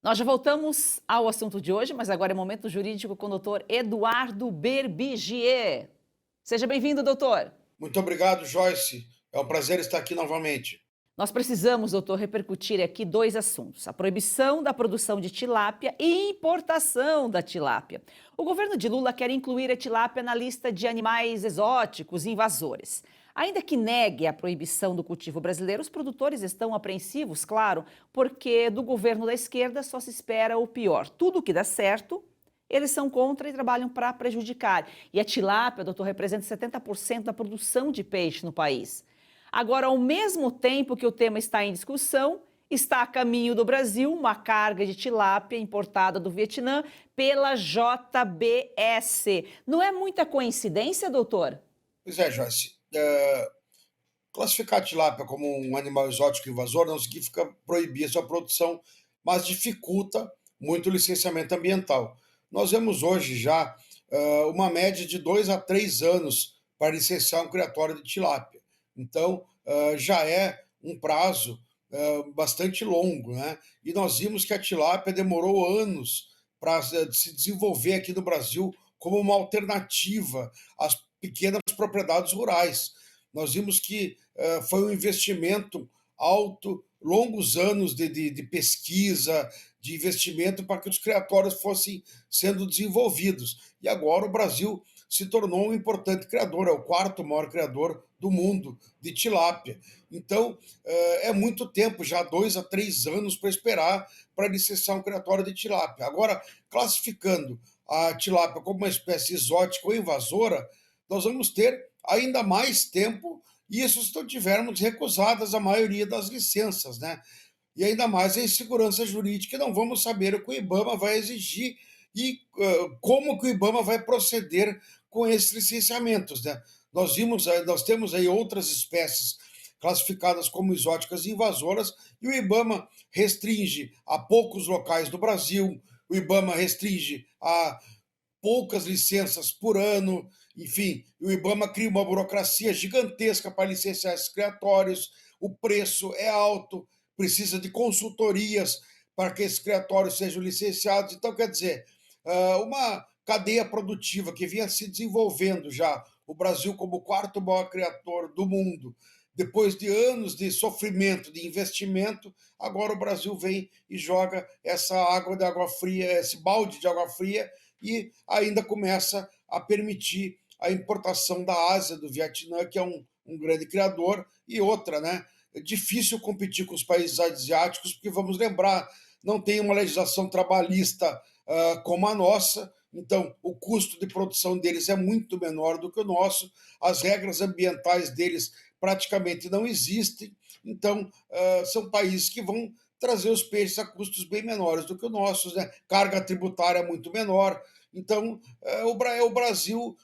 Nós já voltamos ao assunto de hoje, mas agora é momento jurídico com o doutor Eduardo Berbigier. Seja bem-vindo, doutor. Muito obrigado, Joyce. É um prazer estar aqui novamente. Nós precisamos, doutor, repercutir aqui dois assuntos: a proibição da produção de tilápia e importação da tilápia. O governo de Lula quer incluir a tilápia na lista de animais exóticos e invasores. Ainda que negue a proibição do cultivo brasileiro, os produtores estão apreensivos, claro, porque do governo da esquerda só se espera o pior. Tudo que dá certo, eles são contra e trabalham para prejudicar. E a tilápia, doutor, representa 70% da produção de peixe no país. Agora, ao mesmo tempo que o tema está em discussão, está a caminho do Brasil uma carga de tilápia importada do Vietnã pela JBS. Não é muita coincidência, doutor? Pois é, Joyce. Classificar a tilápia como um animal exótico invasor não significa proibir sua produção, mas dificulta muito o licenciamento ambiental. Nós vemos hoje já uma média de 2 a 3 anos para licenciar um criatório de tilápia. Então, já é um prazo bastante longo, né? E nós vimos que a tilápia demorou anos para se desenvolver aqui no Brasil como uma alternativa às pequenas propriedades rurais. Nós vimos que foi um investimento alto, longos anos de pesquisa, de investimento para que os criatórios fossem sendo desenvolvidos. E agora o Brasil se tornou um importante criador, é o quarto maior criador do mundo de tilápia. Então, é muito tempo, já 2 a 3 anos para esperar para licenciar um criatório de tilápia. Agora, classificando a tilápia como uma espécie exótica ou invasora, nós vamos ter ainda mais tempo, e isso se não tivermos recusadas a maioria das licenças, né? E ainda mais a insegurança jurídica, não vamos saber o que o IBAMA vai exigir e como que o IBAMA vai proceder com esses licenciamentos, né? Nós temos aí outras espécies classificadas como exóticas e invasoras, e o IBAMA restringe a poucos locais do Brasil, o IBAMA restringe a poucas licenças por ano, enfim, o IBAMA cria uma burocracia gigantesca para licenciar esses criatórios, o preço é alto, precisa de consultorias para que esses criatórios sejam licenciados. Então, quer dizer, uma cadeia produtiva que vinha se desenvolvendo já, o Brasil como o quarto maior criador do mundo, depois de anos de sofrimento, de investimento, agora o Brasil vem e joga essa água de água fria, esse balde de água fria, e ainda começa a permitir a importação da Ásia, do Vietnã, que é um grande criador, e outra, né? É difícil competir com os países asiáticos, porque vamos lembrar, não tem uma legislação trabalhista como a nossa, então o custo de produção deles é muito menor do que o nosso, as regras ambientais deles praticamente não existem, então são países que vão trazer os peixes a custos bem menores do que os nossos, né? Carga tributária muito menor. Então, o Brasil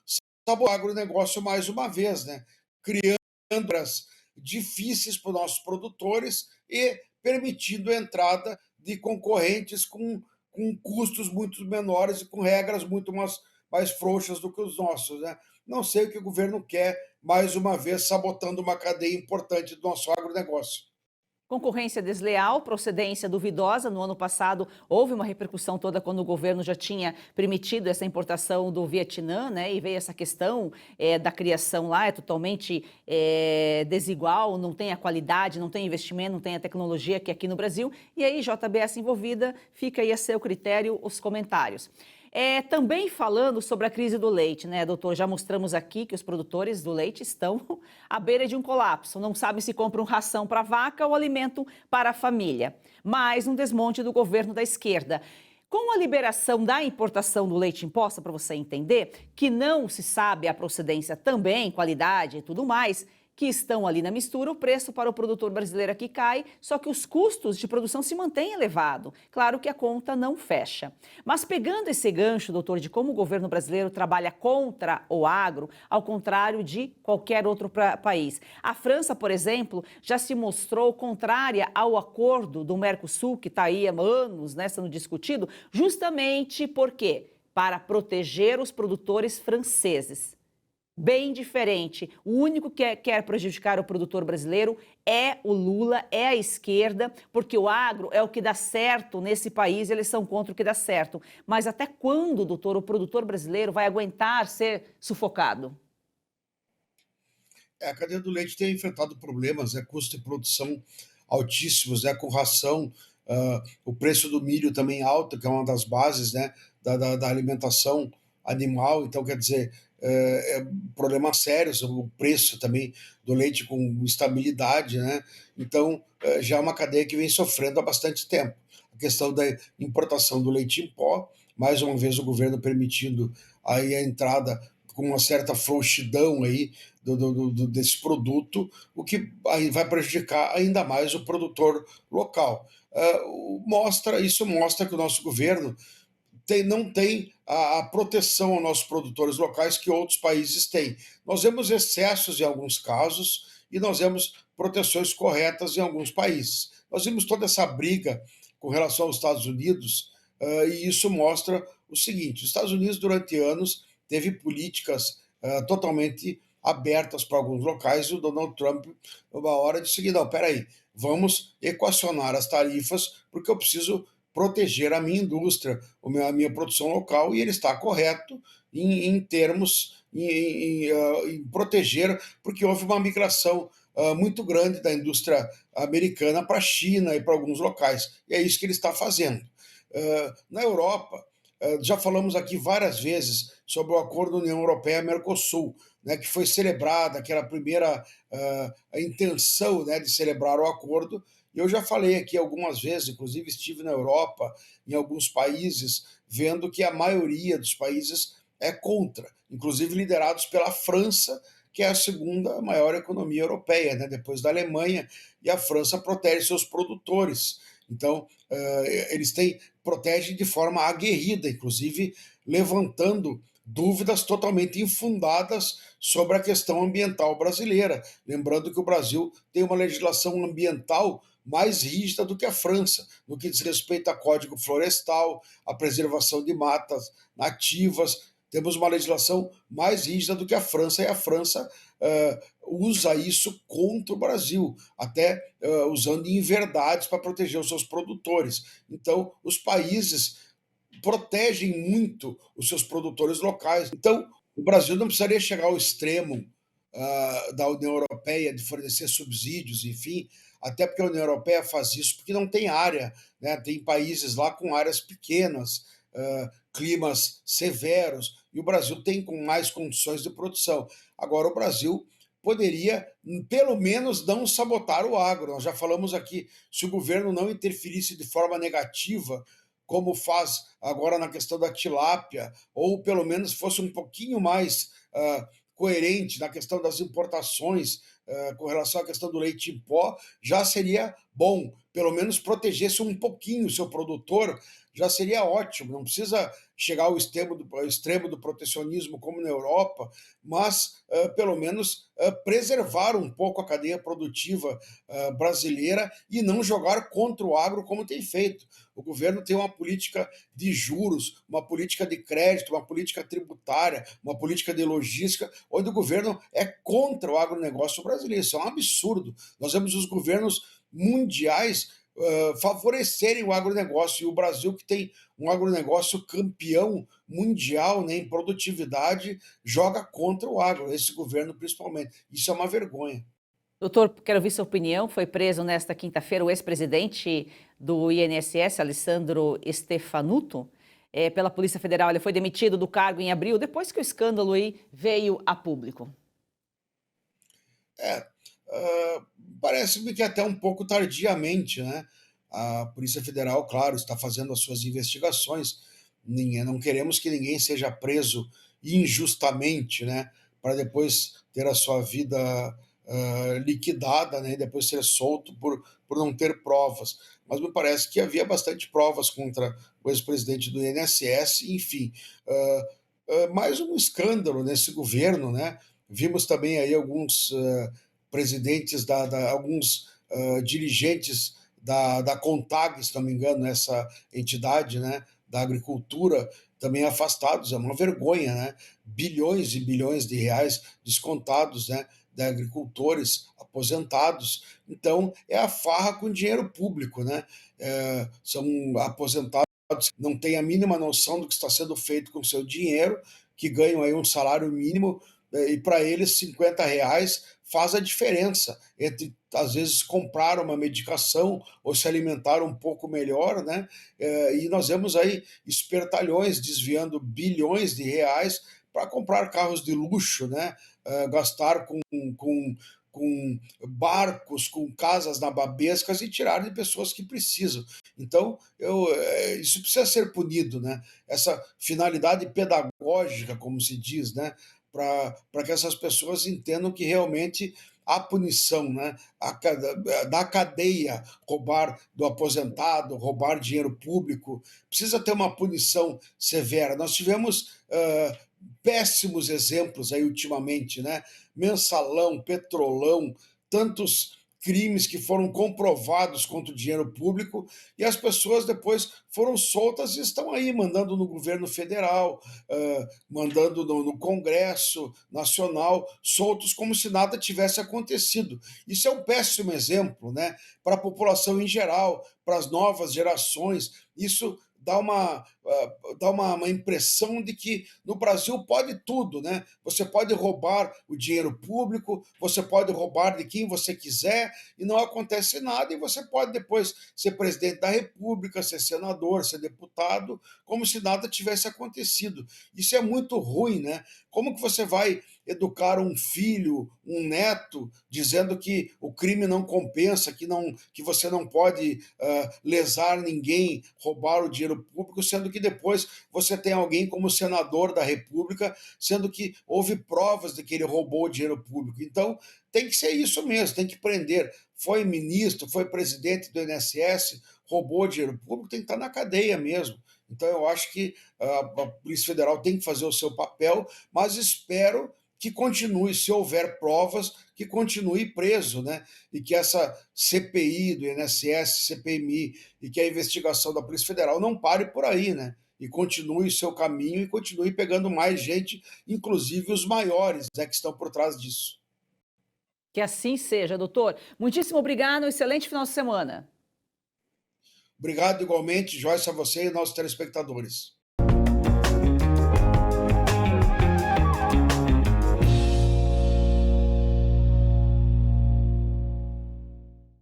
sabe o agronegócio mais uma vez, né? Criando regras difíceis para os nossos produtores e permitindo a entrada de concorrentes com custos muito menores e com regras muito mais frouxas do que os nossos, né? Não sei o que o governo quer, mais uma vez, sabotando uma cadeia importante do nosso agronegócio. Concorrência desleal, procedência duvidosa. No ano passado, houve uma repercussão toda quando o governo já tinha permitido essa importação do Vietnã, né? E veio essa questão da criação lá, é totalmente desigual, não tem a qualidade, não tem investimento, não tem a tecnologia que é aqui no Brasil. E aí, JBS envolvida, fica aí a seu critério os comentários. Também falando sobre a crise do leite, né, doutor? Já mostramos aqui que os produtores do leite estão à beira de um colapso. Não sabem se compram ração para a vaca ou alimento para a família. Mais um desmonte do governo da esquerda. Com a liberação da importação do leite imposta, para você entender, que não se sabe a procedência também, qualidade e tudo mais, que estão ali na mistura, o preço para o produtor brasileiro aqui cai, só que os custos de produção se mantêm elevado. Claro que a conta não fecha. Mas pegando esse gancho, doutor, de como o governo brasileiro trabalha contra o agro, ao contrário de qualquer outro país. A França, por exemplo, já se mostrou contrária ao acordo do Mercosul, que está aí há anos, né, sendo discutido, justamente por quê? Para proteger os produtores franceses. bem diferente. O único que quer prejudicar o produtor brasileiro é o Lula, é a esquerda, porque o agro é o que dá certo nesse país, eles são contra o que dá certo. Mas até quando, doutor, o produtor brasileiro vai aguentar ser sufocado? A cadeia do leite tem enfrentado problemas, custo de produção altíssimos, com ração, o preço do milho também alto, que é uma das bases, né, da alimentação animal. Então, quer dizer, problemas sérios, o preço também do leite com estabilidade, né? Então, já é uma cadeia que vem sofrendo há bastante tempo. A questão da importação do leite em pó, mais uma vez o governo permitindo aí a entrada com uma certa frouxidão aí desse produto, o que aí vai prejudicar ainda mais o produtor local. Isso mostra que o nosso governo não tem a proteção aos nossos produtores locais que outros países têm. Nós vemos excessos em alguns casos e nós vemos proteções corretas em alguns países. Nós vimos toda essa briga com relação aos Estados Unidos, e isso mostra o seguinte: os Estados Unidos, durante anos, teve políticas totalmente abertas para alguns locais, e o Donald Trump, uma hora, disse o seguinte: não, peraí, vamos equacionar as tarifas, porque eu preciso proteger a minha indústria, a minha produção local, e ele está correto em termos, em proteger, porque houve uma migração muito grande da indústria americana para a China e para alguns locais, e é isso que ele está fazendo. Na Europa, já falamos aqui várias vezes sobre o acordo União Europeia-Mercosul, né, que foi celebrada, que era a primeira a intenção, né, de celebrar o acordo. E eu já falei aqui algumas vezes, inclusive estive na Europa, em alguns países, vendo que a maioria dos países é contra, inclusive liderados pela França, que é a segunda maior economia europeia, né, depois da Alemanha, e a França protege seus produtores. Então, eles protegem de forma aguerrida, inclusive levantando dúvidas totalmente infundadas sobre a questão ambiental brasileira. Lembrando que o Brasil tem uma legislação ambiental mais rígida do que a França, no que diz respeito a código florestal, a preservação de matas nativas. Temos uma legislação mais rígida do que a França, e a França usa isso contra o Brasil, até usando inverdades para proteger os seus produtores. Então, os países protegem muito os seus produtores locais. Então, o Brasil não precisaria chegar ao extremo da União Europeia de fornecer subsídios, enfim, até porque a União Europeia faz isso porque não tem área, né? Tem países lá com áreas pequenas, climas severos, e o Brasil tem com mais condições de produção. Agora, o Brasil poderia, pelo menos, não sabotar o agro. Nós já falamos aqui, se o governo não interferisse de forma negativa, como faz agora na questão da tilápia, ou pelo menos fosse um pouquinho mais coerente na questão das importações, com relação à questão do leite em pó, já seria bom. Pelo menos protegesse um pouquinho o seu produtor, já seria ótimo. Não precisa chegar ao extremo do protecionismo como na Europa, mas pelo menos preservar um pouco a cadeia produtiva brasileira e não jogar contra o agro como tem feito. O governo tem uma política de juros, uma política de crédito, uma política tributária, uma política de logística, onde o governo é contra o agronegócio brasileiro. Isso é um absurdo. Nós vemos os governos mundiais favorecerem o agronegócio, e o Brasil, que tem um agronegócio campeão mundial, né, em produtividade, joga contra o agro, esse governo principalmente. Isso é uma vergonha. Doutor, quero ouvir sua opinião. Foi preso nesta quinta-feira o ex-presidente do INSS, Alessandro Stefanuto, pela Polícia Federal. Ele foi demitido do cargo em abril, depois que o escândalo aí veio a público. É, ah, parece-me que até um pouco tardiamente, né? A Polícia Federal, claro, está fazendo as suas investigações. Não queremos que ninguém seja preso injustamente, né? Para depois ter a sua vida liquidada, né? E depois ser solto por não ter provas. Mas me parece que havia bastante provas contra o ex-presidente do INSS, enfim. Mais um escândalo nesse governo, né? Vimos também aí alguns presidentes, alguns dirigentes da CONTAG, se não me engano, essa entidade, né, da agricultura, também afastados. É uma vergonha, né? Bilhões e bilhões de reais descontados, né, de agricultores aposentados. Então, é a farra com dinheiro público, né? São aposentados que não têm a mínima noção do que está sendo feito com o seu dinheiro, que ganham aí um salário mínimo, e para eles R$ 50 faz a diferença entre, às vezes, comprar uma medicação ou se alimentar um pouco melhor, né? E nós vemos aí espertalhões desviando bilhões de reais para comprar carros de luxo, né? Gastar com barcos, com casas nababescas e tirar de pessoas que precisam. Então, isso precisa ser punido, né? Essa finalidade pedagógica, como se diz, né? Para que essas pessoas entendam que realmente há punição, né? Da cadeia, roubar do aposentado, roubar dinheiro público, precisa ter uma punição severa. Nós tivemos péssimos exemplos aí ultimamente, né? Mensalão, Petrolão, tantos crimes que foram comprovados contra o dinheiro público e as pessoas depois foram soltas e estão aí mandando no governo federal, mandando no Congresso Nacional, soltos como se nada tivesse acontecido. Isso é um péssimo exemplo, né, para a população em geral, para as novas gerações. Isso dá uma impressão de que no Brasil pode tudo, né? Você pode roubar o dinheiro público, você pode roubar de quem você quiser e não acontece nada, e você pode depois ser presidente da República, ser senador, ser deputado, como se nada tivesse acontecido. Isso é muito ruim, né? Como que você vai educar um filho, um neto, dizendo que o crime não compensa, que você não pode lesar ninguém, roubar o dinheiro público, sendo que depois você tem alguém como senador da República, sendo que houve provas de que ele roubou o dinheiro público. Então, tem que ser isso mesmo, tem que prender. Foi ministro, foi presidente do INSS, roubou dinheiro público, tem que estar na cadeia mesmo. Então, eu acho que a Polícia Federal tem que fazer o seu papel, mas espero que continue, se houver provas, que continue preso, né? E que essa CPI do INSS, CPMI, e que a investigação da Polícia Federal não pare por aí, né? E continue o seu caminho e continue pegando mais gente, inclusive os maiores, né, que estão por trás disso. Que assim seja, doutor. Muitíssimo obrigado, um excelente final de semana. Obrigado igualmente, Joyce, a você e nossos telespectadores.